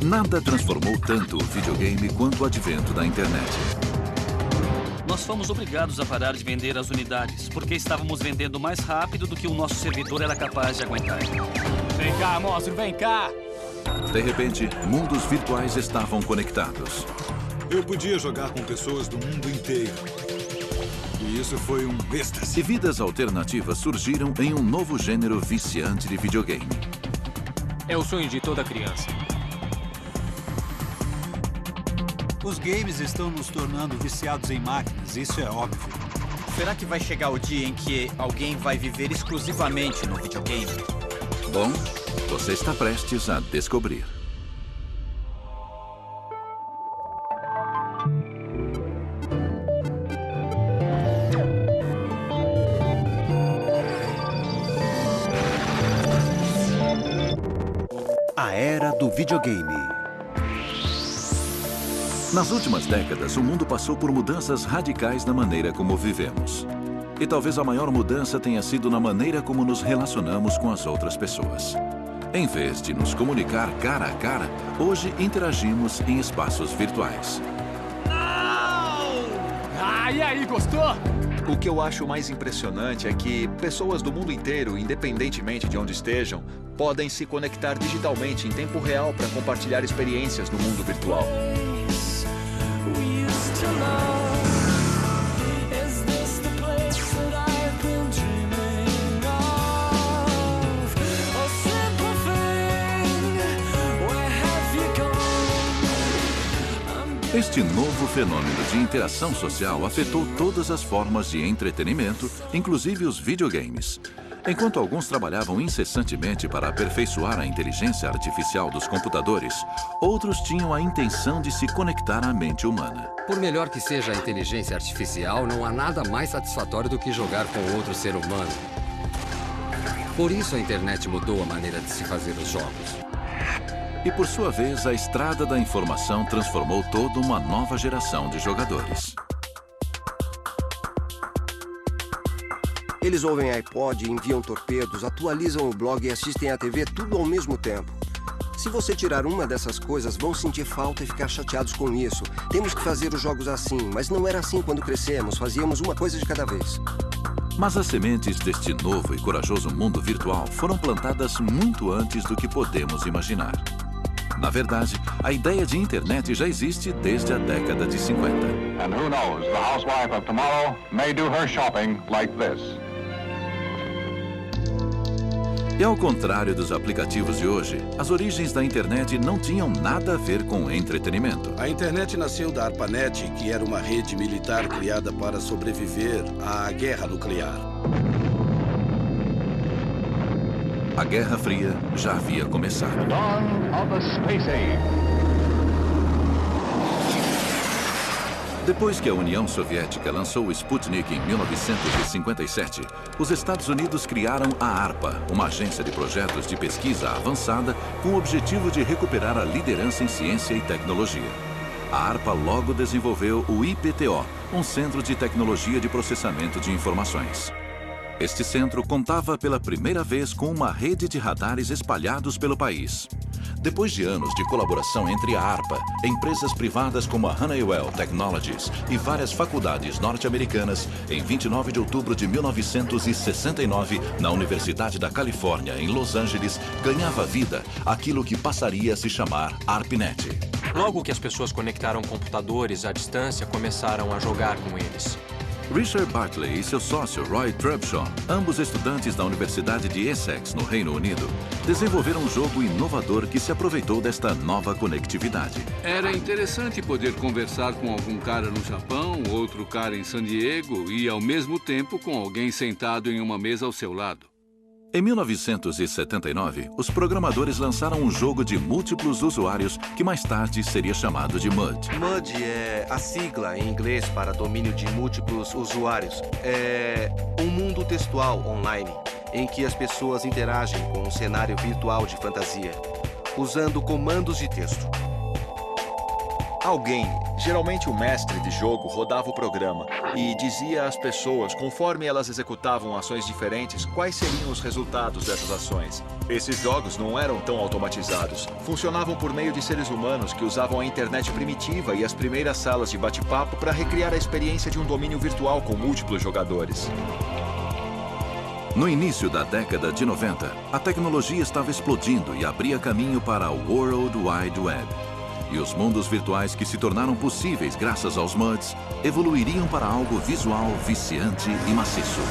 Nada transformou tanto o videogame quanto o advento da internet. Nós fomos obrigados a parar de vender as unidades, porque estávamos vendendo mais rápido do que o nosso servidor era capaz de aguentar. Vem cá, monstro, vem cá! De repente, mundos virtuais estavam conectados. Eu podia jogar com pessoas do mundo inteiro. E isso foi um êxtase. E vidas alternativas surgiram em um novo gênero viciante de videogame. É o sonho de toda criança. Os games estão nos tornando viciados em máquinas, isso é óbvio. Será que vai chegar o dia em que alguém vai viver exclusivamente no videogame? Bom, você está prestes a descobrir. A era do videogame. Nas últimas décadas, o mundo passou por mudanças radicais na maneira como vivemos. E talvez a maior mudança tenha sido na maneira como nos relacionamos com as outras pessoas. Em vez de nos comunicar cara a cara, hoje interagimos em espaços virtuais. Ah, e aí, gostou? O que eu acho mais impressionante é que pessoas do mundo inteiro, independentemente de onde estejam, podem se conectar digitalmente em tempo real para compartilhar experiências no mundo virtual. Este novo fenômeno de interação social afetou todas as formas de entretenimento, inclusive os videogames. Enquanto alguns trabalhavam incessantemente para aperfeiçoar a inteligência artificial dos computadores, outros tinham a intenção de se conectar à mente humana. Por melhor que seja a inteligência artificial, não há nada mais satisfatório do que jogar com outro ser humano. Por isso a internet mudou a maneira de se fazer os jogos. E por sua vez, a estrada da informação transformou toda uma nova geração de jogadores. Eles ouvem iPod, enviam torpedos, atualizam o blog e assistem à TV tudo ao mesmo tempo. Se você tirar uma dessas coisas, vão sentir falta e ficar chateados com isso. Temos que fazer os jogos assim, mas não era assim quando crescemos, fazíamos uma coisa de cada vez. Mas as sementes deste novo e corajoso mundo virtual foram plantadas muito antes do que podemos imaginar. Na verdade, a ideia de internet já existe desde a década de 50. And who knows, the housewife of tomorrow may do her shopping like this. E ao contrário dos aplicativos de hoje, as origens da internet não tinham nada a ver com entretenimento. A internet nasceu da ARPANET, que era uma rede militar criada para sobreviver à guerra nuclear. A Guerra Fria já havia começado. Dawn of the Space Age. Depois que a União Soviética lançou o Sputnik em 1957, os Estados Unidos criaram a ARPA, uma agência de projetos de pesquisa avançada com o objetivo de recuperar a liderança em ciência e tecnologia. A ARPA logo desenvolveu o IPTO, um centro de tecnologia de processamento de informações. Este centro contava pela primeira vez com uma rede de radares espalhados pelo país. Depois de anos de colaboração entre a ARPA, empresas privadas como a Honeywell Technologies e várias faculdades norte-americanas, em 29 de outubro de 1969, na Universidade da Califórnia, em Los Angeles, ganhava vida aquilo que passaria a se chamar ARPANET. Logo que as pessoas conectaram computadores à distância, começaram a jogar com eles. Richard Bartley e seu sócio Roy Trubshaw, ambos estudantes da Universidade de Essex, no Reino Unido, desenvolveram um jogo inovador que se aproveitou desta nova conectividade. Era interessante poder conversar com algum cara no Japão, outro cara em San Diego e, ao mesmo tempo, com alguém sentado em uma mesa ao seu lado. Em 1979, os programadores lançaram um jogo de múltiplos usuários que mais tarde seria chamado de MUD. MUD é a sigla em inglês para domínio de múltiplos usuários. É um mundo textual online em que as pessoas interagem com um cenário virtual de fantasia, usando comandos de texto. Alguém, geralmente o mestre de jogo, rodava o programa e dizia às pessoas, conforme elas executavam ações diferentes, quais seriam os resultados dessas ações. Esses jogos não eram tão automatizados. Funcionavam por meio de seres humanos que usavam a internet primitiva e as primeiras salas de bate-papo para recriar a experiência de um domínio virtual com múltiplos jogadores. No início da década de 90, a tecnologia estava explodindo e abria caminho para a World Wide Web. E os mundos virtuais que se tornaram possíveis graças aos MUDs evoluiriam para algo visual, viciante e maciço.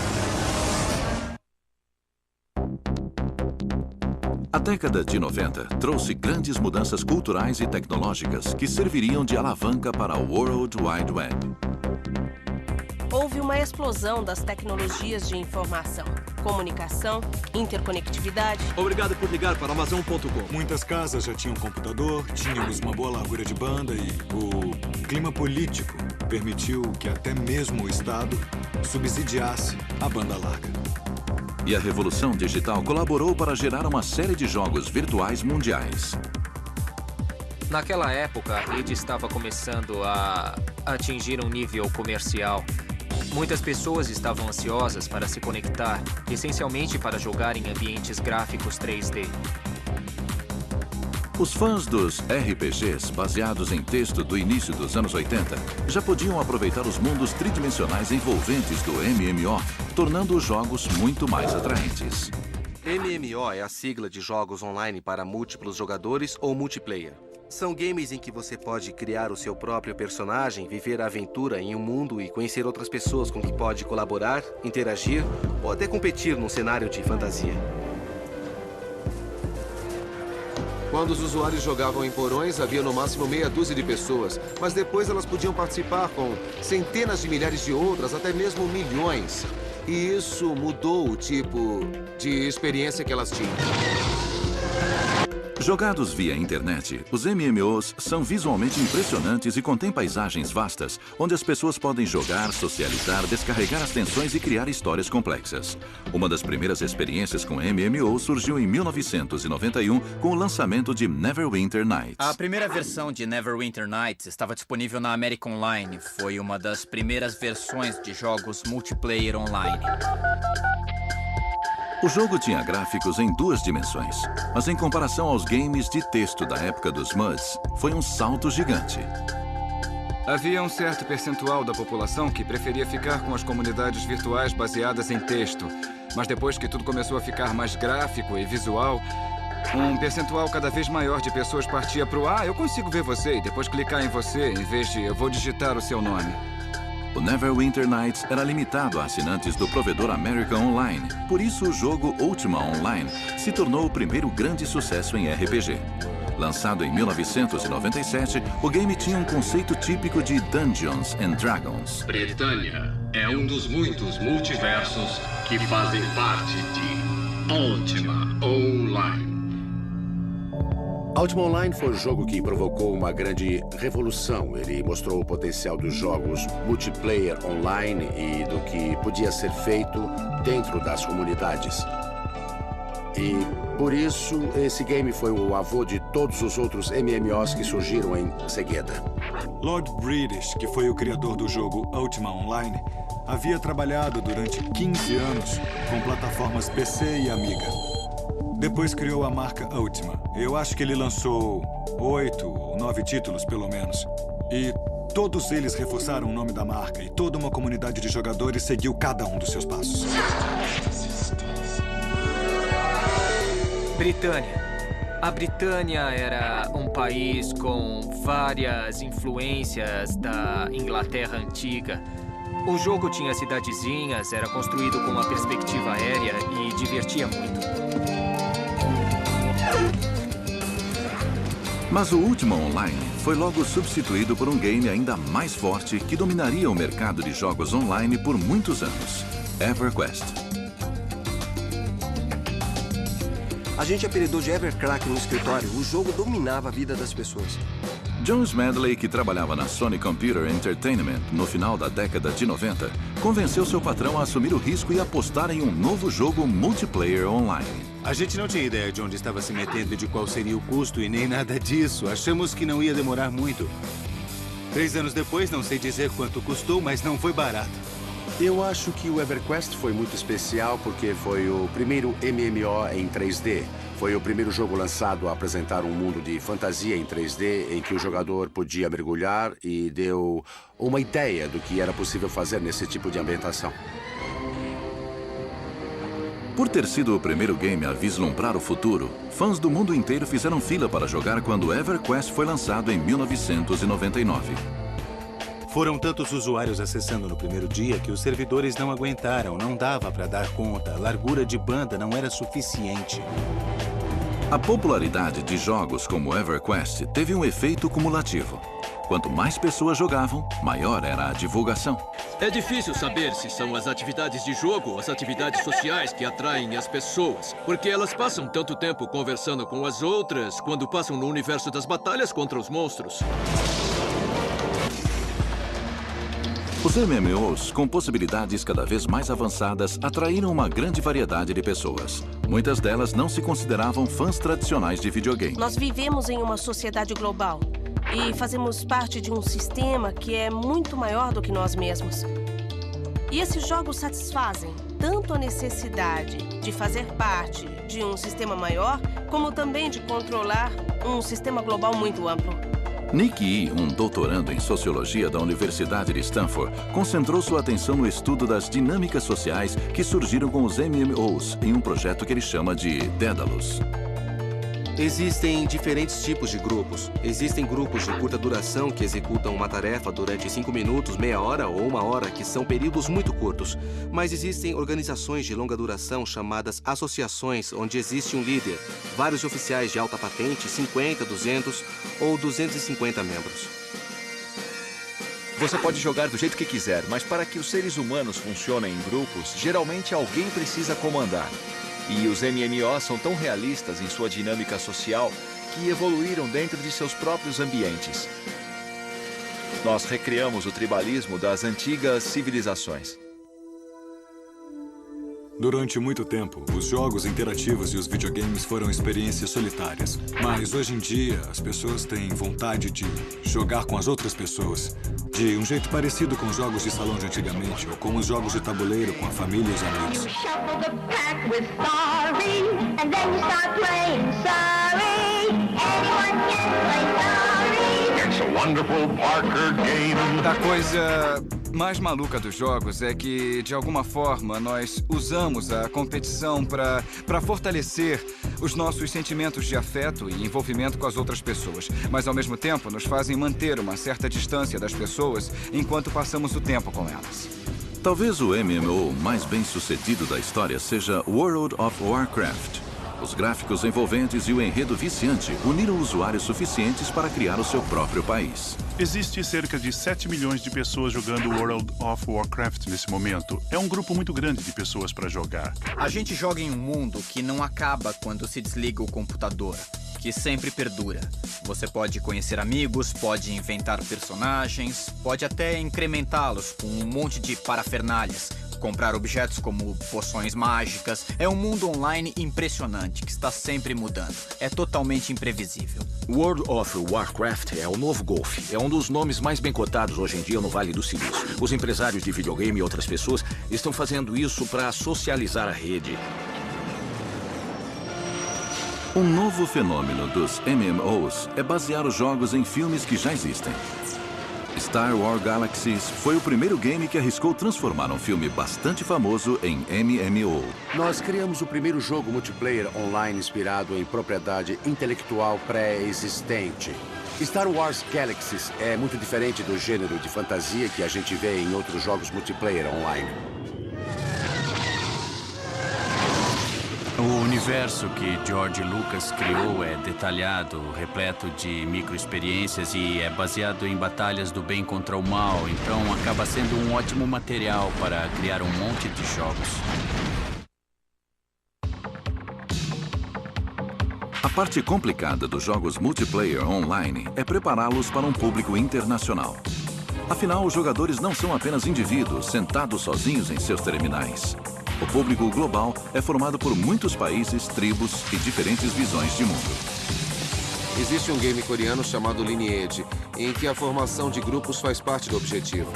A década de 90 trouxe grandes mudanças culturais e tecnológicas que serviriam de alavanca para a World Wide Web. Houve uma explosão das tecnologias de informação, comunicação, interconectividade. Obrigado por ligar para Amazon.com. Muitas casas já tinham computador, tínhamos uma boa largura de banda e o clima político permitiu que até mesmo o Estado subsidiasse a banda larga. E a revolução digital colaborou para gerar uma série de jogos virtuais mundiais. Naquela época, a rede estava começando a atingir um nível comercial. Muitas pessoas estavam ansiosas para se conectar, essencialmente para jogar em ambientes gráficos 3D. Os fãs dos RPGs baseados em texto do início dos anos 80 já podiam aproveitar os mundos tridimensionais envolventes do MMO, tornando os jogos muito mais atraentes. MMO é a sigla de jogos online para múltiplos jogadores ou multiplayer. São games em que você pode criar o seu próprio personagem, viver a aventura em um mundo e conhecer outras pessoas com quem pode colaborar, interagir ou até competir num cenário de fantasia. Quando os usuários jogavam em porões, havia no máximo meia dúzia de pessoas, mas depois elas podiam participar com centenas de milhares de outras, até mesmo milhões. E isso mudou o tipo de experiência que elas tinham. Jogados via internet, os MMOs são visualmente impressionantes e contêm paisagens vastas, onde as pessoas podem jogar, socializar, descarregar as tensões e criar histórias complexas. Uma das primeiras experiências com MMO surgiu em 1991 com o lançamento de Neverwinter Nights. A primeira versão de Neverwinter Nights estava disponível na American Online. Foi uma das primeiras versões de jogos multiplayer online. O jogo tinha gráficos em 2 dimensões, mas em comparação aos games de texto da época dos MUDs, foi um salto gigante. Havia um certo percentual da população que preferia ficar com as comunidades virtuais baseadas em texto, mas depois que tudo começou a ficar mais gráfico e visual, um percentual cada vez maior de pessoas partia para o eu consigo ver você, e depois clicar em você, em vez de eu vou digitar o seu nome. O Neverwinter Nights era limitado a assinantes do provedor American Online. Por isso, o jogo Ultima Online se tornou o primeiro grande sucesso em RPG. Lançado em 1997, o game tinha um conceito típico de Dungeons and Dragons. Britânia é um dos muitos multiversos que fazem parte de Ultima Online. Ultima Online foi o jogo que provocou uma grande revolução. Ele mostrou o potencial dos jogos multiplayer online e do que podia ser feito dentro das comunidades. E, por isso, esse game foi o avô de todos os outros MMOs que surgiram em seguida. Lord British, que foi o criador do jogo Ultima Online, havia trabalhado durante 15 anos com plataformas PC e Amiga. Depois criou a marca Ultima. Eu acho que ele lançou 8 ou 9 títulos, pelo menos. E todos eles reforçaram o nome da marca e toda uma comunidade de jogadores seguiu cada um dos seus passos. Britânia. A Britânia era um país com várias influências da Inglaterra antiga. O jogo tinha cidadezinhas, era construído com uma perspectiva aérea e divertia muito. Mas o Ultima Online foi logo substituído por um game ainda mais forte que dominaria o mercado de jogos online por muitos anos: EverQuest. A gente apelidou de EverCrack no escritório. O jogo dominava a vida das pessoas. John Smedley, que trabalhava na Sony Computer Entertainment no final da década de 90, convenceu seu patrão a assumir o risco e apostar em um novo jogo multiplayer online. A gente não tinha ideia de onde estava se metendo e de qual seria o custo e nem nada disso. Achamos que não ia demorar muito. 3 anos depois, não sei dizer quanto custou, mas não foi barato. Eu acho que o EverQuest foi muito especial porque foi o primeiro MMO em 3D. Foi o primeiro jogo lançado a apresentar um mundo de fantasia em 3D em que o jogador podia mergulhar e deu uma ideia do que era possível fazer nesse tipo de ambientação. Por ter sido o primeiro game a vislumbrar o futuro, fãs do mundo inteiro fizeram fila para jogar quando EverQuest foi lançado em 1999. Foram tantos usuários acessando no primeiro dia que os servidores não aguentaram, não dava para dar conta, a largura de banda não era suficiente. A popularidade de jogos como EverQuest teve um efeito cumulativo. Quanto mais pessoas jogavam, maior era a divulgação. É difícil saber se são as atividades de jogo ou as atividades sociais que atraem as pessoas, porque elas passam tanto tempo conversando com as outras quando passam no universo das batalhas contra os monstros. Os MMOs, com possibilidades cada vez mais avançadas, atraíram uma grande variedade de pessoas. Muitas delas não se consideravam fãs tradicionais de videogame. Nós vivemos em uma sociedade global e fazemos parte de um sistema que é muito maior do que nós mesmos. E esses jogos satisfazem tanto a necessidade de fazer parte de um sistema maior, como também de controlar um sistema global muito amplo. Nick Yee, um doutorando em Sociologia da Universidade de Stanford, concentrou sua atenção no estudo das dinâmicas sociais que surgiram com os MMOs em um projeto que ele chama de Dédalus. Existem diferentes tipos de grupos. Existem grupos de curta duração que executam uma tarefa durante 5 minutos, meia hora ou 1 hora, que são períodos muito curtos. Mas existem organizações de longa duração chamadas associações, onde existe um líder, vários oficiais de alta patente, 50, 200 ou 250 membros. Você pode jogar do jeito que quiser, mas para que os seres humanos funcionem em grupos, geralmente alguém precisa comandar. E os MMOs são tão realistas em sua dinâmica social que evoluíram dentro de seus próprios ambientes. Nós recriamos o tribalismo das antigas civilizações. Durante muito tempo, os jogos interativos e os videogames foram experiências solitárias. Mas hoje em dia, as pessoas têm vontade de jogar com as outras pessoas. De um jeito parecido com os jogos de salão de antigamente, ou com os jogos de tabuleiro com a família e os amigos. A coisa mais maluca dos jogos é que, de alguma forma, nós usamos a competição para fortalecer os nossos sentimentos de afeto e envolvimento com as outras pessoas. Mas, ao mesmo tempo, nos fazem manter uma certa distância das pessoas enquanto passamos o tempo com elas. Talvez o MMO mais bem-sucedido da história seja World of Warcraft. Os gráficos envolventes e o enredo viciante uniram usuários suficientes para criar o seu próprio país. Existe cerca de 7 milhões de pessoas jogando World of Warcraft nesse momento. É um grupo muito grande de pessoas para jogar. A gente joga em um mundo que não acaba quando se desliga o computador, que sempre perdura. Você pode conhecer amigos, pode inventar personagens, pode até incrementá-los com um monte de parafernálias. Comprar objetos como poções mágicas. É um mundo online impressionante, que está sempre mudando. É totalmente imprevisível. World of Warcraft é o novo Golf. É um dos nomes mais bem cotados hoje em dia no Vale do Silício. Os empresários de videogame e outras pessoas estão fazendo isso para socializar a rede. Um novo fenômeno dos MMOs é basear os jogos em filmes que já existem. Star Wars Galaxies foi o primeiro game que arriscou transformar um filme bastante famoso em MMO. Nós criamos o primeiro jogo multiplayer online inspirado em propriedade intelectual pré-existente. Star Wars Galaxies é muito diferente do gênero de fantasia que a gente vê em outros jogos multiplayer online. O universo que George Lucas criou é detalhado, repleto de microexperiências e é baseado em batalhas do bem contra o mal, então acaba sendo um ótimo material para criar um monte de jogos. A parte complicada dos jogos multiplayer online é prepará-los para um público internacional. Afinal, os jogadores não são apenas indivíduos sentados sozinhos em seus terminais. O público global é formado por muitos países, tribos e diferentes visões de mundo. Existe um game coreano chamado Lineage, em que a formação de grupos faz parte do objetivo.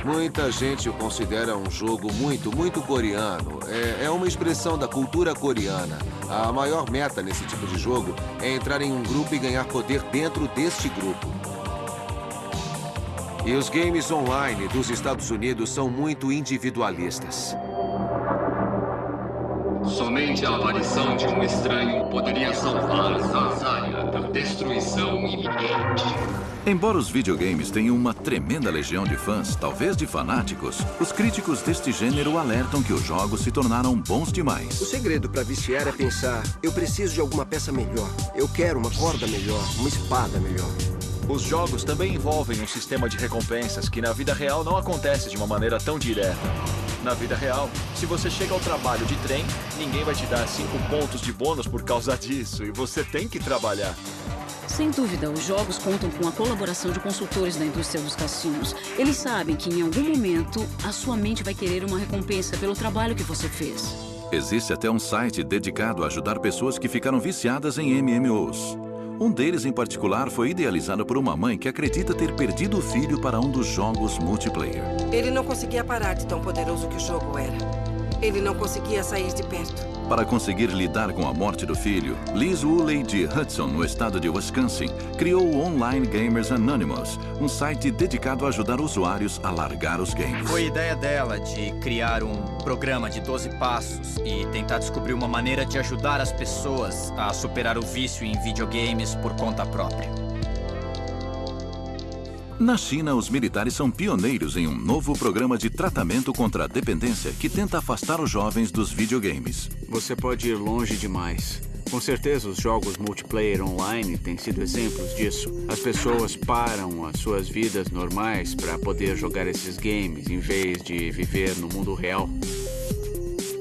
Muita gente o considera um jogo muito coreano. É uma expressão da cultura coreana. A maior meta nesse tipo de jogo é entrar em um grupo e ganhar poder dentro deste grupo. E os games online dos Estados Unidos são muito individualistas. Somente a aparição de um estranho poderia salvar Zanzaya da destruição iminente. Embora os videogames tenham uma tremenda legião de fãs, talvez de fanáticos, os críticos deste gênero alertam que os jogos se tornaram bons demais. O segredo para viciar é pensar, eu preciso de alguma peça melhor. Eu quero uma corda melhor, uma espada melhor. Os jogos também envolvem um sistema de recompensas que na vida real não acontece de uma maneira tão direta. Na vida real, se você chega ao trabalho de trem, ninguém vai te dar 5 pontos de bônus por causa disso, e você tem que trabalhar. Sem dúvida, os jogos contam com a colaboração de consultores da indústria dos cassinos. Eles sabem que em algum momento a sua mente vai querer uma recompensa pelo trabalho que você fez. Existe até um site dedicado a ajudar pessoas que ficaram viciadas em MMOs. Um deles, em particular, foi idealizado por uma mãe que acredita ter perdido o filho para um dos jogos multiplayer. Ele não conseguia parar de tão poderoso que o jogo era. Ele não conseguia sair de perto. Para conseguir lidar com a morte do filho, Liz Woolley de Hudson, no estado de Wisconsin, criou o Online Gamers Anonymous, um site dedicado a ajudar usuários a largar os games. Foi ideia dela de criar um programa de 12 passos e tentar descobrir uma maneira de ajudar as pessoas a superar o vício em videogames por conta própria. Na China, os militares são pioneiros em um novo programa de tratamento contra a dependência que tenta afastar os jovens dos videogames. Você pode ir longe demais. Com certeza, os jogos multiplayer online têm sido exemplos disso. As pessoas param as suas vidas normais para poder jogar esses games, em vez de viver no mundo real.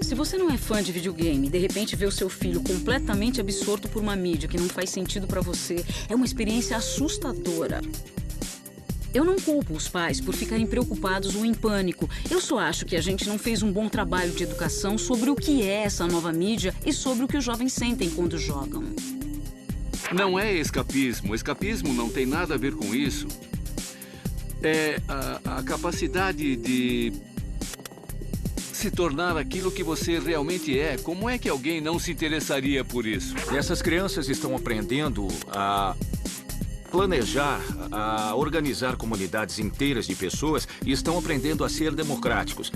Se você não é fã de videogame e de repente vê o seu filho completamente absorto por uma mídia que não faz sentido para você, é uma experiência assustadora. Eu não culpo os pais por ficarem preocupados ou em pânico. Eu só acho que a gente não fez um bom trabalho de educação sobre o que é essa nova mídia e sobre o que os jovens sentem quando jogam. Não é escapismo. Escapismo não tem nada a ver com isso. É a capacidade de se tornar aquilo que você realmente é. Como é que alguém não se interessaria por isso? Essas crianças estão aprendendo a planejar, a organizar comunidades inteiras de pessoas e estão aprendendo a ser democráticos.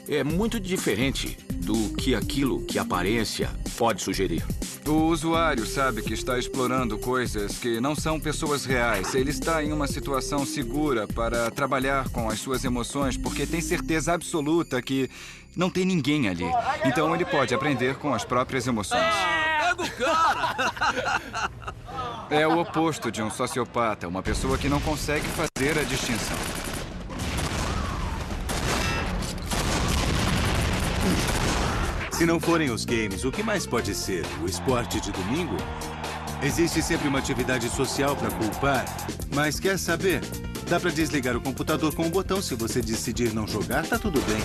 É muito diferente do que aquilo que a aparência pode sugerir. O usuário sabe que está explorando coisas que não são pessoas reais. Ele está em uma situação segura para trabalhar com as suas emoções porque tem certeza absoluta que não tem ninguém ali. Então ele pode aprender com as próprias emoções. Pega o cara! É o oposto de um sociopata, uma pessoa que não consegue fazer a distinção. Se não forem os games, o que mais pode ser? O esporte de domingo? Existe sempre uma atividade social para culpar, mas quer saber? Dá para desligar o computador com um botão. Se você decidir não jogar, tá tudo bem.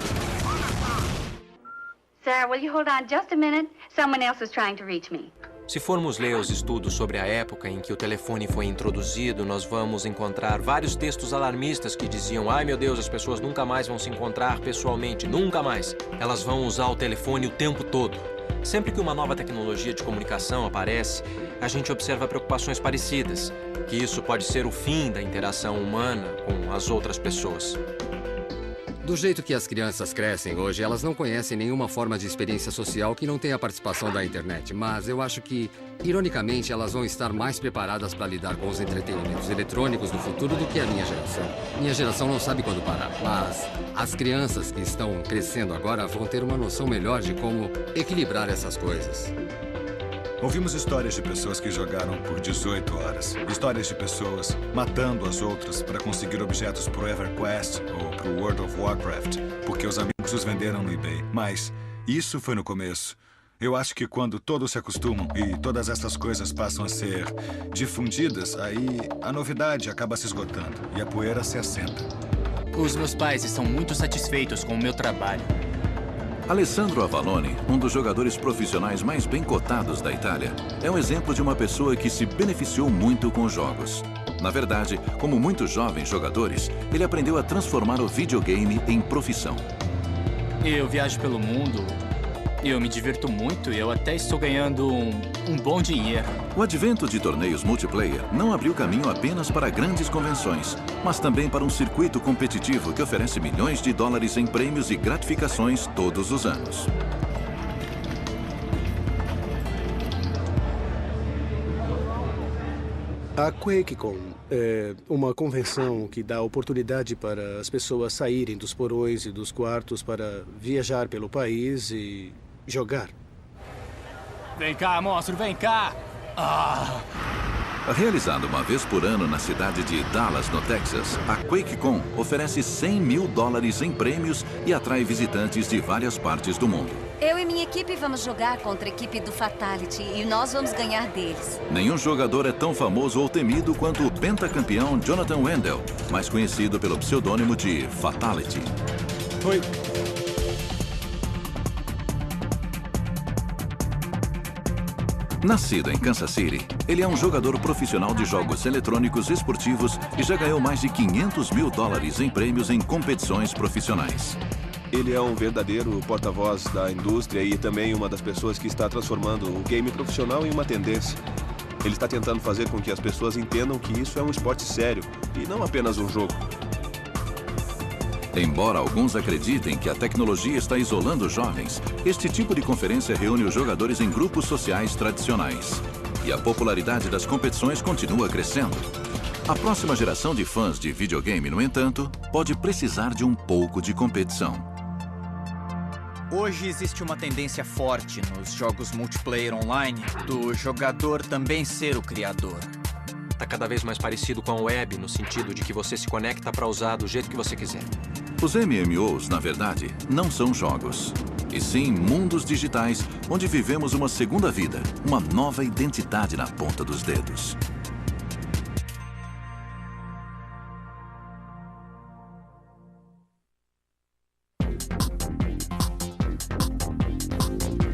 Sir, will you hold on just a minute? Someone else is trying to reach me. Se formos ler os estudos sobre a época em que o telefone foi introduzido, nós vamos encontrar vários textos alarmistas que diziam: ai meu Deus, as pessoas nunca mais vão se encontrar pessoalmente, nunca mais. Elas vão usar o telefone o tempo todo. Sempre que uma nova tecnologia de comunicação aparece, a gente observa preocupações parecidas, que isso pode ser o fim da interação humana com as outras pessoas. Do jeito que as crianças crescem hoje, elas não conhecem nenhuma forma de experiência social que não tenha a participação da internet. Mas eu acho que, ironicamente, elas vão estar mais preparadas para lidar com os entretenimentos eletrônicos do futuro do que a minha geração. Minha geração não sabe quando parar, mas as crianças que estão crescendo agora vão ter uma noção melhor de como equilibrar essas coisas. Ouvimos histórias de pessoas que jogaram por 18 horas. Histórias de pessoas matando as outras para conseguir objetos pro EverQuest ou pro World of Warcraft, porque os amigos os venderam no eBay. Mas isso foi no começo. Eu acho que quando todos se acostumam e todas essas coisas passam a ser difundidas, aí a novidade acaba se esgotando e a poeira se assenta. Os meus pais estão muito satisfeitos com o meu trabalho. Alessandro Avalone, um dos jogadores profissionais mais bem cotados da Itália, é um exemplo de uma pessoa que se beneficiou muito com os jogos. Na verdade, como muitos jovens jogadores, ele aprendeu a transformar o videogame em profissão. Eu viajo pelo mundo, eu me divirto muito e eu até estou ganhando um bom dinheiro. O advento de torneios multiplayer não abriu caminho apenas para grandes convenções, mas também para um circuito competitivo que oferece milhões de dólares em prêmios e gratificações todos os anos. A QuakeCon é uma convenção que dá oportunidade para as pessoas saírem dos porões e dos quartos para viajar pelo país e jogar. Vem cá, monstro, vem cá! Ah! Realizada uma vez por ano na cidade de Dallas, no Texas, a QuakeCon oferece 100 mil dólares em prêmios e atrai visitantes de várias partes do mundo. Eu e minha equipe vamos jogar contra a equipe do Fatality e nós vamos ganhar deles. Nenhum jogador é tão famoso ou temido quanto o pentacampeão Jonathan Wendell, mais conhecido pelo pseudônimo de Fatality. Oi. Nascido em Kansas City, ele é um jogador profissional de jogos eletrônicos esportivos e já ganhou mais de 500 mil dólares em prêmios em competições profissionais. Ele é um verdadeiro porta-voz da indústria e também uma das pessoas que está transformando o game profissional em uma tendência. Ele está tentando fazer com que as pessoas entendam que isso é um esporte sério e não apenas um jogo. Embora alguns acreditem que a tecnologia está isolando os jovens, este tipo de conferência reúne os jogadores em grupos sociais tradicionais. E a popularidade das competições continua crescendo. A próxima geração de fãs de videogame, no entanto, pode precisar de um pouco de competição. Hoje existe uma tendência forte nos jogos multiplayer online do jogador também ser o criador. Tá cada vez mais parecido com a web, no sentido de que você se conecta para usar do jeito que você quiser. Os MMOs, na verdade, não são jogos, e sim mundos digitais onde vivemos uma segunda vida, uma nova identidade na ponta dos dedos.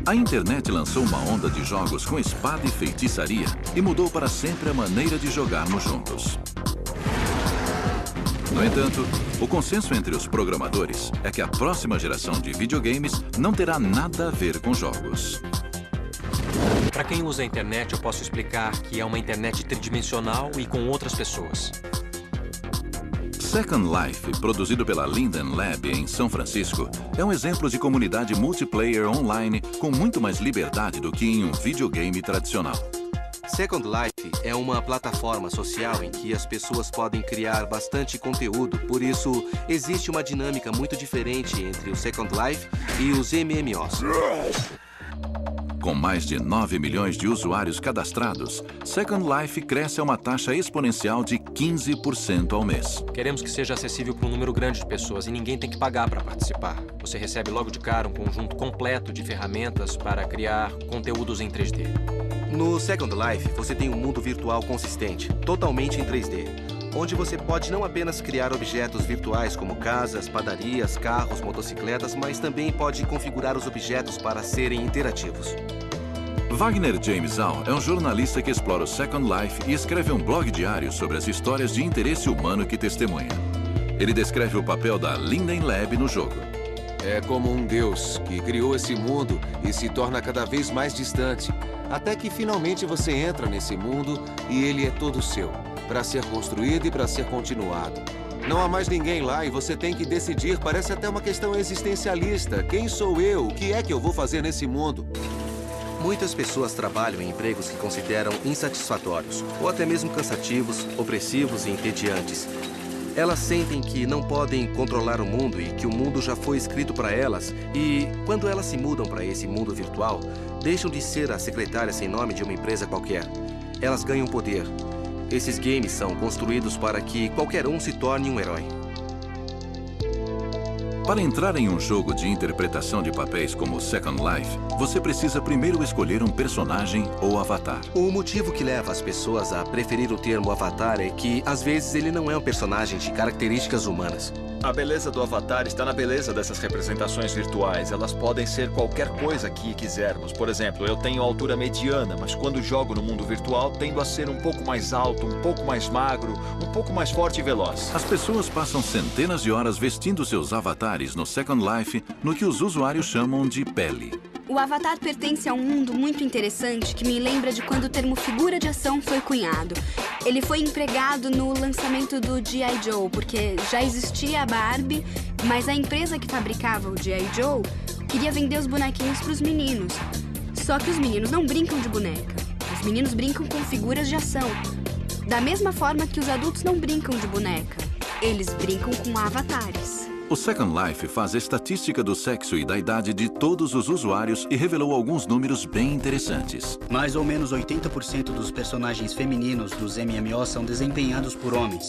A internet lançou uma onda de jogos com espada e feitiçaria e mudou para sempre a maneira de jogarmos juntos. No entanto, o consenso entre os programadores é que a próxima geração de videogames não terá nada a ver com jogos. Para quem usa a internet, eu posso explicar que é uma internet tridimensional e com outras pessoas. Second Life, produzido pela Linden Lab em São Francisco, é um exemplo de comunidade multiplayer online com muito mais liberdade do que em um videogame tradicional. Second Life é uma plataforma social em que as pessoas podem criar bastante conteúdo, por isso existe uma dinâmica muito diferente entre o Second Life e os MMOs. Com mais de 9 milhões de usuários cadastrados, Second Life cresce a uma taxa exponencial de 15% ao mês. Queremos que seja acessível para um número grande de pessoas e ninguém tem que pagar para participar. Você recebe logo de cara um conjunto completo de ferramentas para criar conteúdos em 3D. No Second Life, você tem um mundo virtual consistente, totalmente em 3D, onde você pode não apenas criar objetos virtuais como casas, padarias, carros, motocicletas, mas também pode configurar os objetos para serem interativos. Wagner James Al é um jornalista que explora o Second Life e escreve um blog diário sobre as histórias de interesse humano que testemunha. Ele descreve o papel da Linden Lab no jogo. É como um deus que criou esse mundo e se torna cada vez mais distante, até que finalmente você entra nesse mundo e ele é todo seu, para ser construído e para ser continuado. Não há mais ninguém lá e você tem que decidir, parece até uma questão existencialista. Quem sou eu? O que é que eu vou fazer nesse mundo? Muitas pessoas trabalham em empregos que consideram insatisfatórios, ou até mesmo cansativos, opressivos e entediantes. Elas sentem que não podem controlar o mundo e que o mundo já foi escrito para elas. E quando elas se mudam para esse mundo virtual, deixam de ser a secretária sem nome de uma empresa qualquer. Elas ganham poder. Esses games são construídos para que qualquer um se torne um herói. Para entrar em um jogo de interpretação de papéis como Second Life, você precisa primeiro escolher um personagem ou avatar. O motivo que leva as pessoas a preferir o termo avatar é que, às vezes, ele não é um personagem de características humanas. A beleza do avatar está na beleza dessas representações virtuais. Elas podem ser qualquer coisa que quisermos. Por exemplo, eu tenho altura mediana, mas quando jogo no mundo virtual, tendo a ser um pouco mais alto, um pouco mais magro, um pouco mais forte e veloz. As pessoas passam centenas de horas vestindo seus avatares no Second Life, no que os usuários chamam de pele. O Avatar pertence a um mundo muito interessante que me lembra de quando o termo figura de ação foi cunhado. Ele foi empregado no lançamento do G.I. Joe, porque já existia a Barbie, mas a empresa que fabricava o G.I. Joe queria vender os bonequinhos para os meninos. Só que os meninos não brincam de boneca. Os meninos brincam com figuras de ação. Da mesma forma que os adultos não brincam de boneca. Eles brincam com avatares. O Second Life faz estatística do sexo e da idade de todos os usuários e revelou alguns números bem interessantes. Mais ou menos 80% dos personagens femininos dos MMO são desempenhados por homens.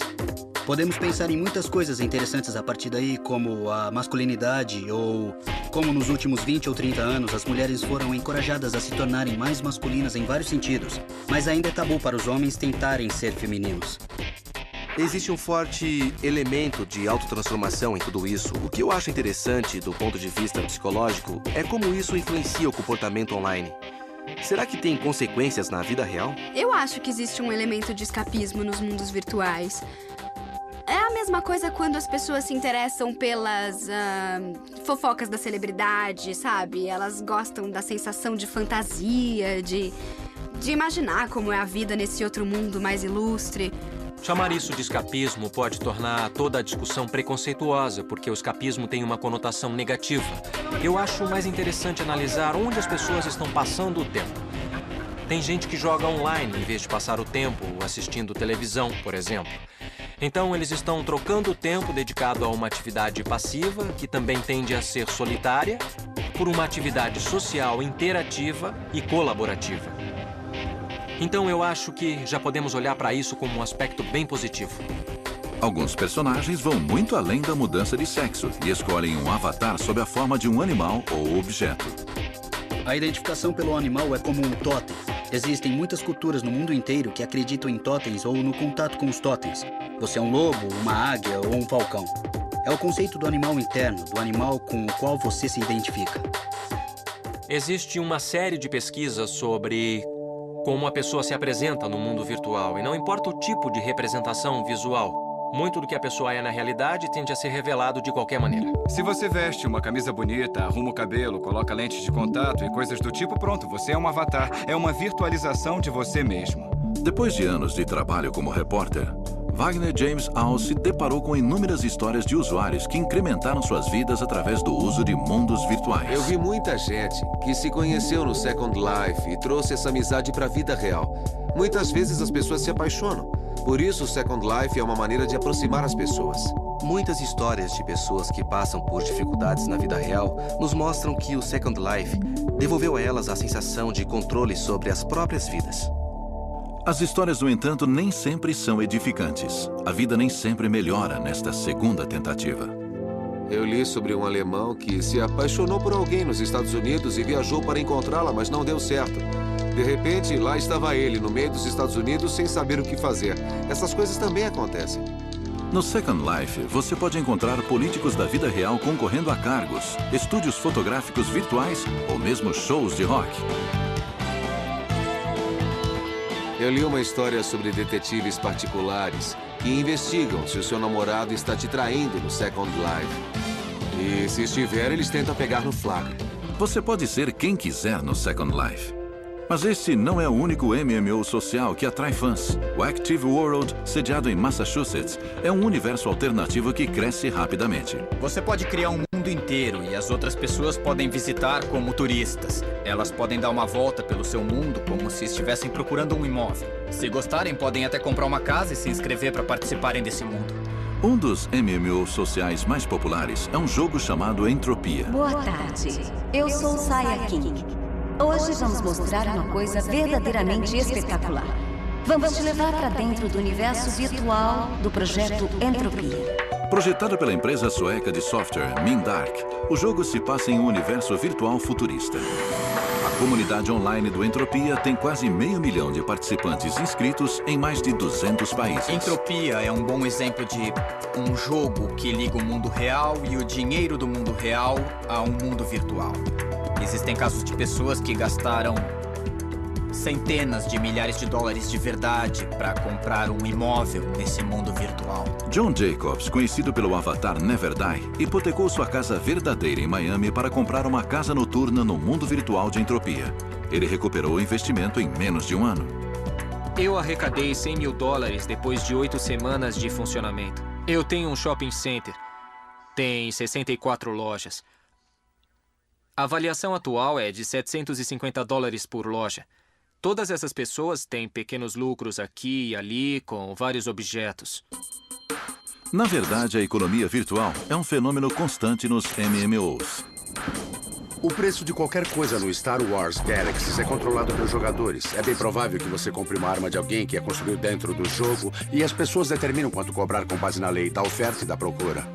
Podemos pensar em muitas coisas interessantes a partir daí, como a masculinidade ou como nos últimos 20 ou 30 anos as mulheres foram encorajadas a se tornarem mais masculinas em vários sentidos, mas ainda é tabu para os homens tentarem ser femininos. Existe um forte elemento de autotransformação em tudo isso. O que eu acho interessante do ponto de vista psicológico é como isso influencia o comportamento online. Será que tem consequências na vida real? Eu acho que existe um elemento de escapismo nos mundos virtuais. É a mesma coisa quando as pessoas se interessam pelas fofocas da celebridade, sabe? Elas gostam da sensação de fantasia, de imaginar como é a vida nesse outro mundo mais ilustre. Chamar isso de escapismo pode tornar toda a discussão preconceituosa, porque o escapismo tem uma conotação negativa. Eu acho mais interessante analisar onde as pessoas estão passando o tempo. Tem gente que joga online em vez de passar o tempo assistindo televisão, por exemplo. Então, eles estão trocando o tempo dedicado a uma atividade passiva, que também tende a ser solitária, por uma atividade social interativa e colaborativa. Então, eu acho que já podemos olhar para isso como um aspecto bem positivo. Alguns personagens vão muito além da mudança de sexo e escolhem um avatar sob a forma de um animal ou objeto. A identificação pelo animal é como um totem. Existem muitas culturas no mundo inteiro que acreditam em totens ou no contato com os totens. Você é um lobo, uma águia ou um falcão. É o conceito do animal interno, do animal com o qual você se identifica. Existe uma série de pesquisas sobre como a pessoa se apresenta no mundo virtual, e não importa o tipo de representação visual. Muito do que a pessoa é na realidade tende a ser revelado de qualquer maneira. Se você veste uma camisa bonita, arruma o cabelo, coloca lentes de contato e coisas do tipo, pronto, você é um avatar. É uma virtualização de você mesmo. Depois de anos de trabalho como repórter, Wagner James Au se deparou com inúmeras histórias de usuários que incrementaram suas vidas através do uso de mundos virtuais. Eu vi muita gente que se conheceu no Second Life e trouxe essa amizade para a vida real. Muitas vezes as pessoas se apaixonam. Por isso, o Second Life é uma maneira de aproximar as pessoas. Muitas histórias de pessoas que passam por dificuldades na vida real nos mostram que o Second Life devolveu a elas a sensação de controle sobre as próprias vidas. As histórias, no entanto, nem sempre são edificantes. A vida nem sempre melhora nesta segunda tentativa. Eu li sobre um alemão que se apaixonou por alguém nos Estados Unidos e viajou para encontrá-la, mas não deu certo. De repente, lá estava ele, no meio dos Estados Unidos, sem saber o que fazer. Essas coisas também acontecem. No Second Life, você pode encontrar políticos da vida real concorrendo a cargos, estúdios fotográficos virtuais ou mesmo shows de rock. Eu li uma história sobre detetives particulares que investigam se o seu namorado está te traindo no Second Life. E se estiver, eles tentam pegar no flagra. Você pode ser quem quiser no Second Life. Mas este não é o único MMO social que atrai fãs. O Active World, sediado em Massachusetts, é um universo alternativo que cresce rapidamente. Você pode criar um mundo inteiro e as outras pessoas podem visitar como turistas. Elas podem dar uma volta pelo seu mundo como se estivessem procurando um imóvel. Se gostarem, podem até comprar uma casa e se inscrever para participarem desse mundo. Um dos MMO sociais mais populares é um jogo chamado Entropia. Boa tarde. Eu sou Saya King. Hoje vamos mostrar uma coisa verdadeiramente espetacular. Vamos te levar para dentro do universo virtual do projeto Entropia. Projetado pela empresa sueca de software Mindark, o jogo se passa em um universo virtual futurista. A comunidade online do Entropia tem quase 500 mil de participantes inscritos em mais de 200 países. Entropia é um bom exemplo de um jogo que liga o mundo real e o dinheiro do mundo real a um mundo virtual. Existem casos de pessoas que gastaram centenas de milhares de dólares de verdade para comprar um imóvel nesse mundo virtual. John Jacobs, conhecido pelo avatar Never Die, hipotecou sua casa verdadeira em Miami para comprar uma casa noturna no mundo virtual de Entropia. Ele recuperou o investimento em menos de um ano. Eu arrecadei $100 mil depois de 8 semanas de funcionamento. Eu tenho um shopping center. Tem 64 lojas. A avaliação atual é de $750 por loja. Todas essas pessoas têm pequenos lucros aqui e ali com vários objetos. Na verdade, a economia virtual é um fenômeno constante nos MMOs. O preço de qualquer coisa no Star Wars Galaxies é controlado pelos jogadores. É bem provável que você compre uma arma de alguém que é construído dentro do jogo e as pessoas determinam quanto cobrar com base na lei da oferta e da procura.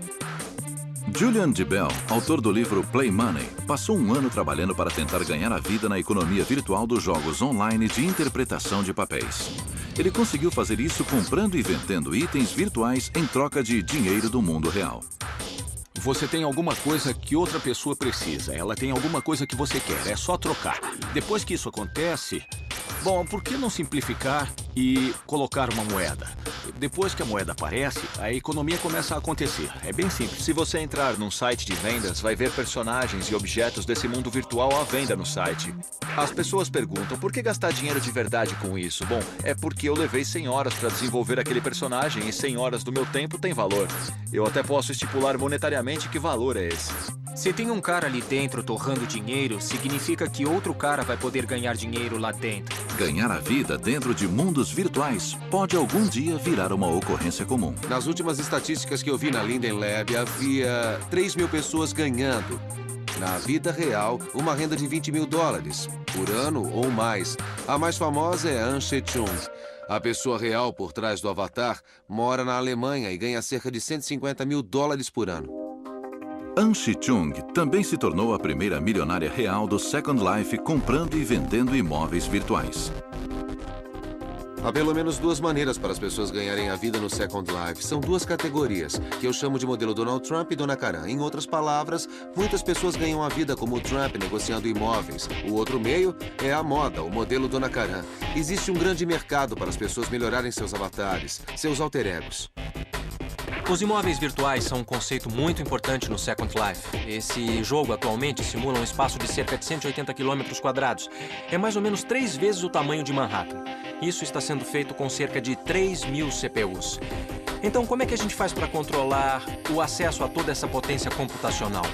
Julian DeBell, autor do livro Play Money, passou um ano trabalhando para tentar ganhar a vida na economia virtual dos jogos online de interpretação de papéis. Ele conseguiu fazer isso comprando e vendendo itens virtuais em troca de dinheiro do mundo real. Você tem alguma coisa que outra pessoa precisa. Ela tem alguma coisa que você quer. É só trocar. Depois que isso acontece... Bom, por que não simplificar e colocar uma moeda? Depois que a moeda aparece, a economia começa a acontecer. É bem simples. Se você entrar num site de vendas, vai ver personagens e objetos desse mundo virtual à venda no site. As pessoas perguntam, por que gastar dinheiro de verdade com isso? Bom, é porque eu levei 100 horas para desenvolver aquele personagem e 100 horas do meu tempo tem valor. Eu até posso estipular monetariamente que valor é esse. Se tem um cara ali dentro torrando dinheiro, significa que outro cara vai poder ganhar dinheiro lá dentro. Ganhar a vida dentro de mundos virtuais pode algum dia virar uma ocorrência comum. Nas últimas estatísticas que eu vi na Linden Lab, havia 3 mil pessoas ganhando, na vida real, uma renda de $20 mil por ano ou mais. A mais famosa é An She-chung. A pessoa real por trás do avatar mora na Alemanha e ganha cerca de $150 mil por ano. An She-chung também se tornou a primeira milionária real do Second Life comprando e vendendo imóveis virtuais. Há pelo menos 2 maneiras para as pessoas ganharem a vida no Second Life. São 2 categorias, que eu chamo de modelo Donald Trump e Dona Karan. Em outras palavras, muitas pessoas ganham a vida como o Trump negociando imóveis. O outro meio é a moda, o modelo Dona Karan. Existe um grande mercado para as pessoas melhorarem seus avatares, seus alter egos. Os imóveis virtuais são um conceito muito importante no Second Life. Esse jogo atualmente simula um espaço de cerca de 180 km². É mais ou menos 3 vezes o tamanho de Manhattan. Isso está sendo feito com cerca de 3.000 CPUs. Então, como é que a gente faz para controlar o acesso a toda essa potência computacional?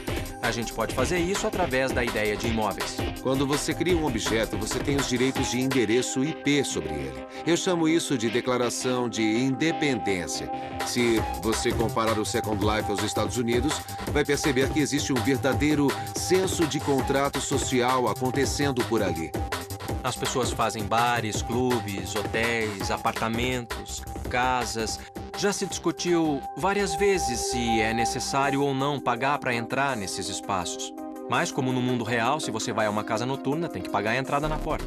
A gente pode fazer isso através da ideia de imóveis. Quando você cria um objeto, você tem os direitos de endereço IP sobre ele. Eu chamo isso de declaração de independência. Se você comparar o Second Life aos Estados Unidos, vai perceber que existe um verdadeiro senso de contrato social acontecendo por ali. As pessoas fazem bares, clubes, hotéis, apartamentos, casas. Já se discutiu várias vezes se é necessário ou não pagar para entrar nesses espaços. Mas, como no mundo real, se você vai a uma casa noturna, tem que pagar a entrada na porta.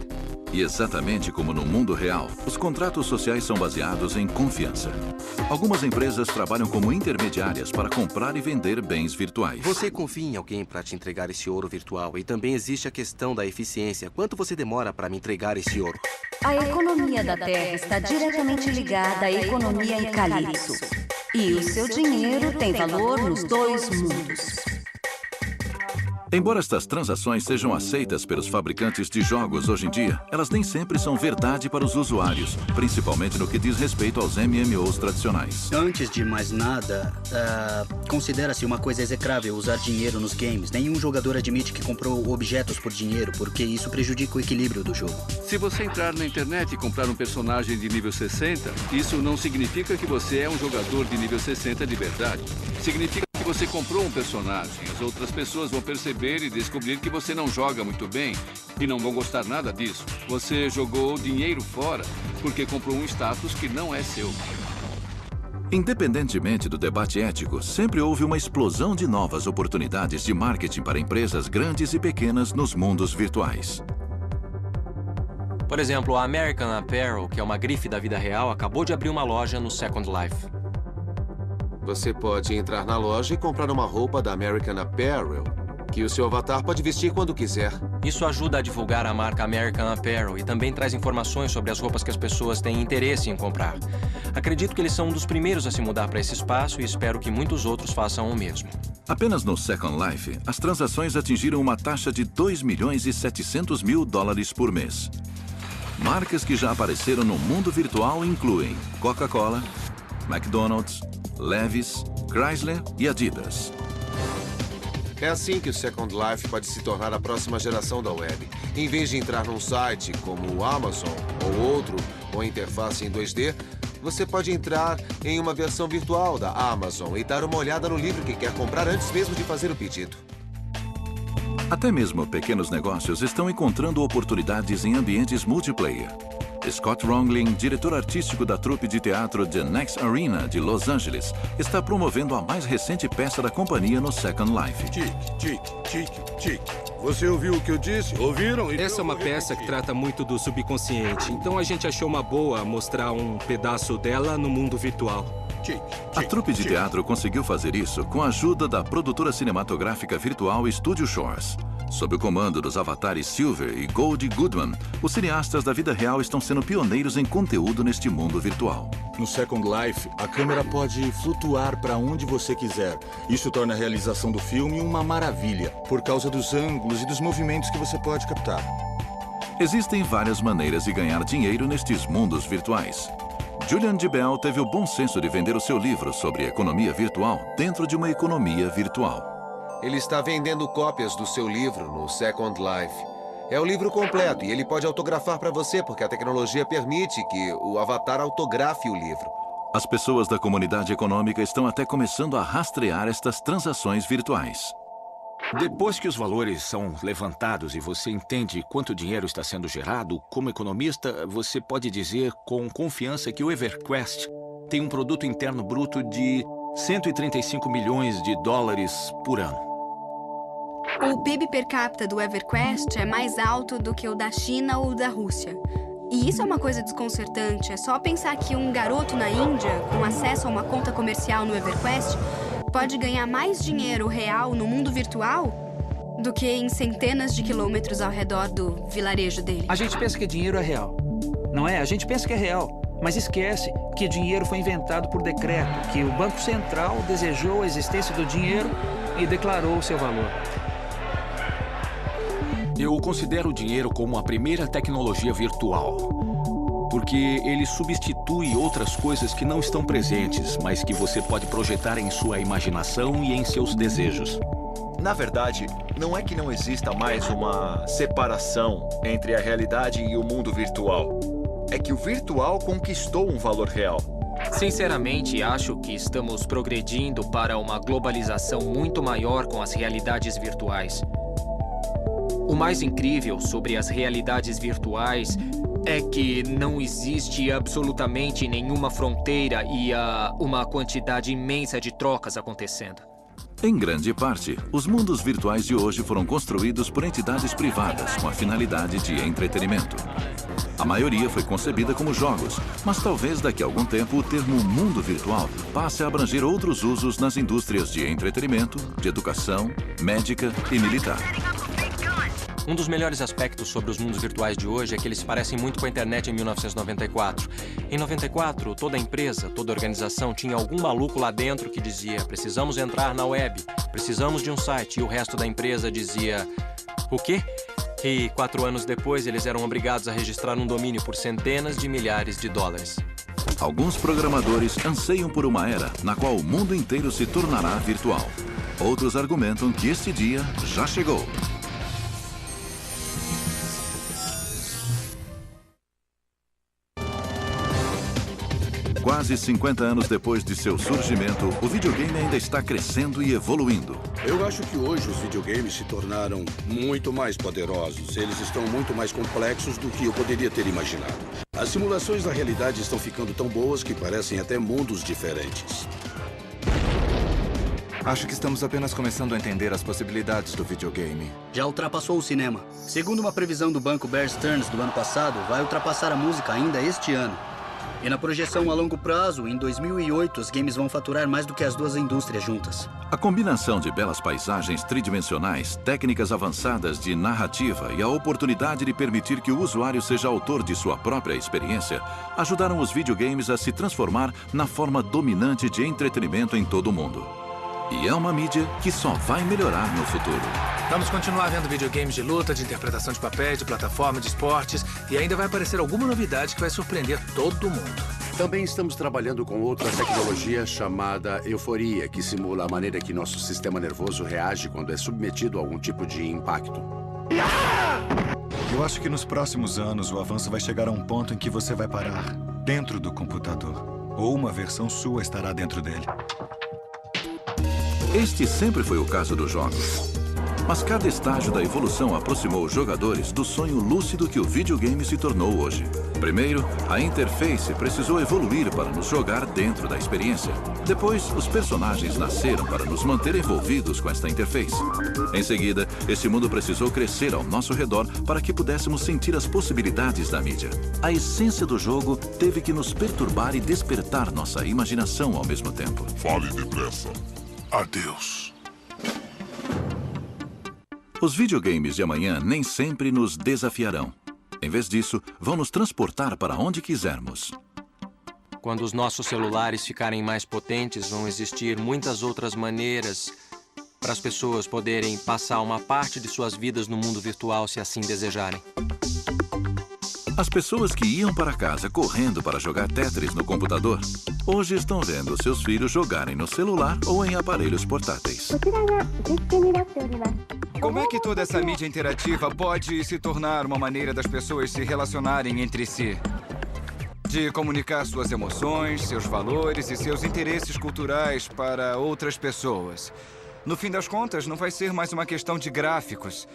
E exatamente como no mundo real, os contratos sociais são baseados em confiança. Algumas empresas trabalham como intermediárias para comprar e vender bens virtuais. Você confia em alguém para te entregar esse ouro virtual e também existe a questão da eficiência. Quanto você demora para me entregar esse ouro? A economia da Terra está diretamente ligada à economia em Calypso. E o seu dinheiro tem valor nos 2 mundos. Embora estas transações sejam aceitas pelos fabricantes de jogos hoje em dia, elas nem sempre são verdade para os usuários, principalmente no que diz respeito aos MMOs tradicionais. Antes de mais nada, considera-se uma coisa execrável usar dinheiro nos games. Nenhum jogador admite que comprou objetos por dinheiro, porque isso prejudica o equilíbrio do jogo. Se você entrar na internet e comprar um personagem de nível 60, isso não significa que você é um jogador de nível 60 de verdade. Significa que você comprou um personagem. As outras pessoas vão perceber e descobrir que você não joga muito bem e não vão gostar nada disso. Você jogou dinheiro fora porque comprou um status que não é seu. Independentemente do debate ético, sempre houve uma explosão de novas oportunidades de marketing para empresas grandes e pequenas nos mundos virtuais. Por exemplo, a American Apparel, que é uma grife da vida real, acabou de abrir uma loja no Second Life. Você pode entrar na loja e comprar uma roupa da American Apparel, que o seu avatar pode vestir quando quiser. Isso ajuda a divulgar a marca American Apparel e também traz informações sobre as roupas que as pessoas têm interesse em comprar. Acredito que eles são um dos primeiros a se mudar para esse espaço e espero que muitos outros façam o mesmo. Apenas no Second Life, as transações atingiram uma taxa de 2.700.000 dólares por mês. Marcas que já apareceram no mundo virtual incluem Coca-Cola, McDonald's, Levi's, Chrysler e Adidas. É assim que o Second Life pode se tornar a próxima geração da web. Em vez de entrar num site como o Amazon ou outro, ou interface em 2D, você pode entrar em uma versão virtual da Amazon e dar uma olhada no livro que quer comprar antes mesmo de fazer o pedido. Até mesmo pequenos negócios estão encontrando oportunidades em ambientes multiplayer. Scott Rongling, diretor artístico da trupe de teatro The Next Arena de Los Angeles, está promovendo a mais recente peça da companhia no Second Life. Tic. Você ouviu o que eu disse? Ouviram? Então essa é uma peça que trata muito do subconsciente, então a gente achou uma boa mostrar um pedaço dela no mundo virtual. A trupe de teatro conseguiu fazer isso com a ajuda da produtora cinematográfica virtual Studio Shores. Sob o comando dos avatares Silver e Goldie Goodman, os cineastas da vida real estão sendo pioneiros em conteúdo neste mundo virtual. No Second Life, a câmera pode flutuar para onde você quiser. Isso torna a realização do filme uma maravilha, por causa dos ângulos e dos movimentos que você pode captar. Existem várias maneiras de ganhar dinheiro nestes mundos virtuais. Julian Debel teve o bom senso de vender o seu livro sobre economia virtual dentro de uma economia virtual. Ele está vendendo cópias do seu livro no Second Life. É o livro completo e ele pode autografar para você porque a tecnologia permite que o avatar autografe o livro. As pessoas da comunidade econômica estão até começando a rastrear estas transações virtuais. Depois que os valores são levantados e você entende quanto dinheiro está sendo gerado, como economista, você pode dizer com confiança que o EverQuest tem um produto interno bruto de 135 milhões de dólares por ano. O PIB per capita do EverQuest é mais alto do que o da China ou da Rússia. E isso é uma coisa desconcertante. É só pensar que um garoto na Índia, com acesso a uma conta comercial no EverQuest, pode ganhar mais dinheiro real no mundo virtual do que em centenas de quilômetros ao redor do vilarejo dele. A gente pensa que dinheiro é real, não é? A gente pensa que é real, mas esquece que dinheiro foi inventado por decreto, que o Banco Central desejou a existência do dinheiro e declarou o seu valor. Eu considero o dinheiro como a primeira tecnologia virtual, porque ele substitui outras coisas que não estão presentes, mas que você pode projetar em sua imaginação e em seus desejos. Na verdade, não é que não exista mais uma separação entre a realidade e o mundo virtual. É que o virtual conquistou um valor real. Sinceramente, acho que estamos progredindo para uma globalização muito maior com as realidades virtuais. O mais incrível sobre as realidades virtuais é que não existe absolutamente nenhuma fronteira e há uma quantidade imensa de trocas acontecendo. Em grande parte, os mundos virtuais de hoje foram construídos por entidades privadas com a finalidade de entretenimento. A maioria foi concebida como jogos, mas talvez daqui a algum tempo o termo mundo virtual passe a abranger outros usos nas indústrias de entretenimento, de educação, médica e militar. Um dos melhores aspectos sobre os mundos virtuais de hoje é que eles se parecem muito com a internet em 1994. Em 94, toda empresa, toda organização tinha algum maluco lá dentro que dizia: precisamos entrar na web, precisamos de um site, e o resto da empresa dizia: o quê? E 4 anos depois, eles eram obrigados a registrar um domínio por centenas de milhares de dólares. Alguns programadores anseiam por uma era na qual o mundo inteiro se tornará virtual. Outros argumentam que este dia já chegou. Quase 50 anos depois de seu surgimento, o videogame ainda está crescendo e evoluindo. Eu acho que hoje os videogames se tornaram muito mais poderosos. Eles estão muito mais complexos do que eu poderia ter imaginado. As simulações da realidade estão ficando tão boas que parecem até mundos diferentes. Acho que estamos apenas começando a entender as possibilidades do videogame. Já ultrapassou o cinema. Segundo uma previsão do banco Bear Stearns do ano passado, vai ultrapassar a música ainda este ano. E na projeção a longo prazo, em 2008, os games vão faturar mais do que as duas indústrias juntas. A combinação de belas paisagens tridimensionais, técnicas avançadas de narrativa e a oportunidade de permitir que o usuário seja autor de sua própria experiência ajudaram os videogames a se transformar na forma dominante de entretenimento em todo o mundo. E é uma mídia que só vai melhorar no futuro. Vamos continuar vendo videogames de luta, de interpretação de papéis, de plataforma, de esportes, e ainda vai aparecer alguma novidade que vai surpreender todo mundo. Também estamos trabalhando com outra tecnologia chamada euforia, que simula a maneira que nosso sistema nervoso reage quando é submetido a algum tipo de impacto. Eu acho que nos próximos anos o avanço vai chegar a um ponto em que você vai parar dentro do computador, ou uma versão sua estará dentro dele. Este sempre foi o caso dos jogos. Mas cada estágio da evolução aproximou os jogadores do sonho lúcido que o videogame se tornou hoje. Primeiro, a interface precisou evoluir para nos jogar dentro da experiência. Depois, os personagens nasceram para nos manter envolvidos com esta interface. Em seguida, esse mundo precisou crescer ao nosso redor para que pudéssemos sentir as possibilidades da mídia. A essência do jogo teve que nos perturbar e despertar nossa imaginação ao mesmo tempo. Fale depressa. Adeus. Os videogames de amanhã nem sempre nos desafiarão. Em vez disso, vão nos transportar para onde quisermos. Quando os nossos celulares ficarem mais potentes, vão existir muitas outras maneiras para as pessoas poderem passar uma parte de suas vidas no mundo virtual, se assim desejarem. As pessoas que iam para casa correndo para jogar Tetris no computador, hoje estão vendo seus filhos jogarem no celular ou em aparelhos portáteis. Como é que toda essa mídia interativa pode se tornar uma maneira das pessoas se relacionarem entre si? De comunicar suas emoções, seus valores e seus interesses culturais para outras pessoas. No fim das contas, não vai ser mais uma questão de gráficos.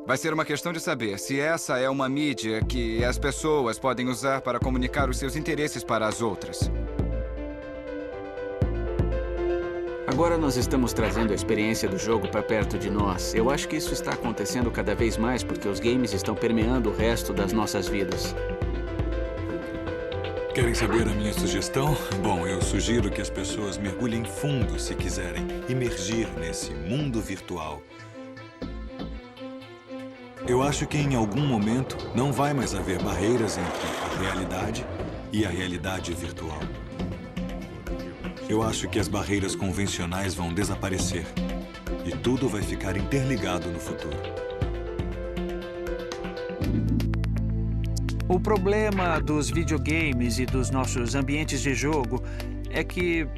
Vai ser uma questão de saber se essa é uma mídia que as pessoas podem usar para comunicar os seus interesses para as outras. Agora nós estamos trazendo a experiência do jogo para perto de nós. Eu acho que isso está acontecendo cada vez mais porque os games estão permeando o resto das nossas vidas. Querem saber a minha sugestão? Bom, eu sugiro que as pessoas mergulhem fundo se quiserem imergir nesse mundo virtual. Eu acho que em algum momento não vai mais haver barreiras entre a realidade e a realidade virtual. Eu acho que as barreiras convencionais vão desaparecer e tudo vai ficar interligado no futuro. O problema dos videogames e dos nossos ambientes de jogo é que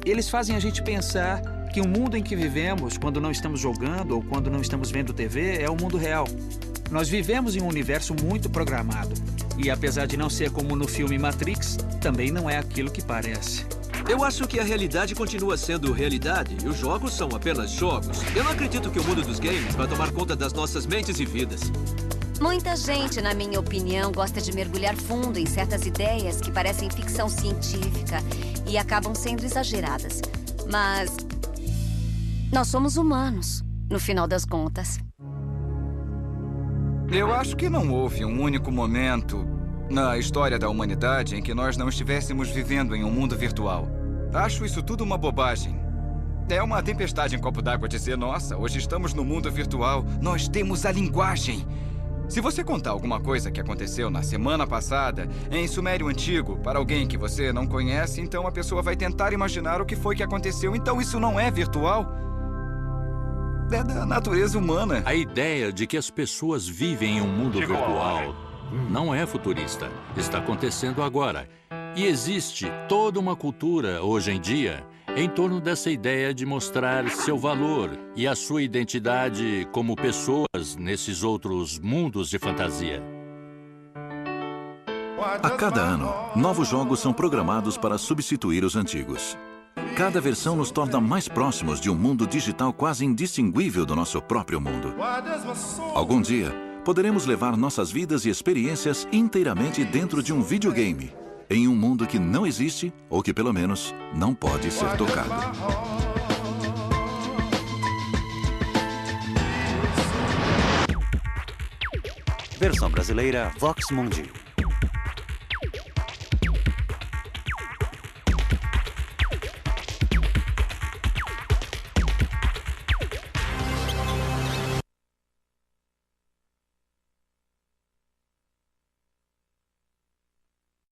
eles fazem a gente pensar que o mundo em que vivemos, quando não estamos jogando ou quando não estamos vendo TV, é o mundo real. Nós vivemos em um universo muito programado. E apesar de não ser como no filme Matrix, também não é aquilo que parece. Eu acho que a realidade continua sendo realidade e os jogos são apenas jogos. Eu não acredito que o mundo dos games vai tomar conta das nossas mentes e vidas. Muita gente, na minha opinião, gosta de mergulhar fundo em certas ideias que parecem ficção científica e acabam sendo exageradas. Mas nós somos humanos, no final das contas. Eu acho que não houve um único momento na história da humanidade em que nós não estivéssemos vivendo em um mundo virtual. Acho isso tudo uma bobagem. É uma tempestade em copo d'água dizer, nossa, hoje estamos no mundo virtual, nós temos a linguagem. Se você contar alguma coisa que aconteceu na semana passada, em Sumério Antigo, para alguém que você não conhece, então a pessoa vai tentar imaginar o que foi que aconteceu. Então isso não é virtual. É da natureza humana. A ideia de que as pessoas vivem em um mundo virtual não é futurista. Está acontecendo agora. E existe toda uma cultura, hoje em dia, em torno dessa ideia de mostrar seu valor e a sua identidade como pessoas nesses outros mundos de fantasia. A cada ano, novos jogos são programados para substituir os antigos. Cada versão nos torna mais próximos de um mundo digital quase indistinguível do nosso próprio mundo. Algum dia, poderemos levar nossas vidas e experiências inteiramente dentro de um videogame, em um mundo que não existe ou que, pelo menos, não pode ser tocado. Versão brasileira Vox Mundi.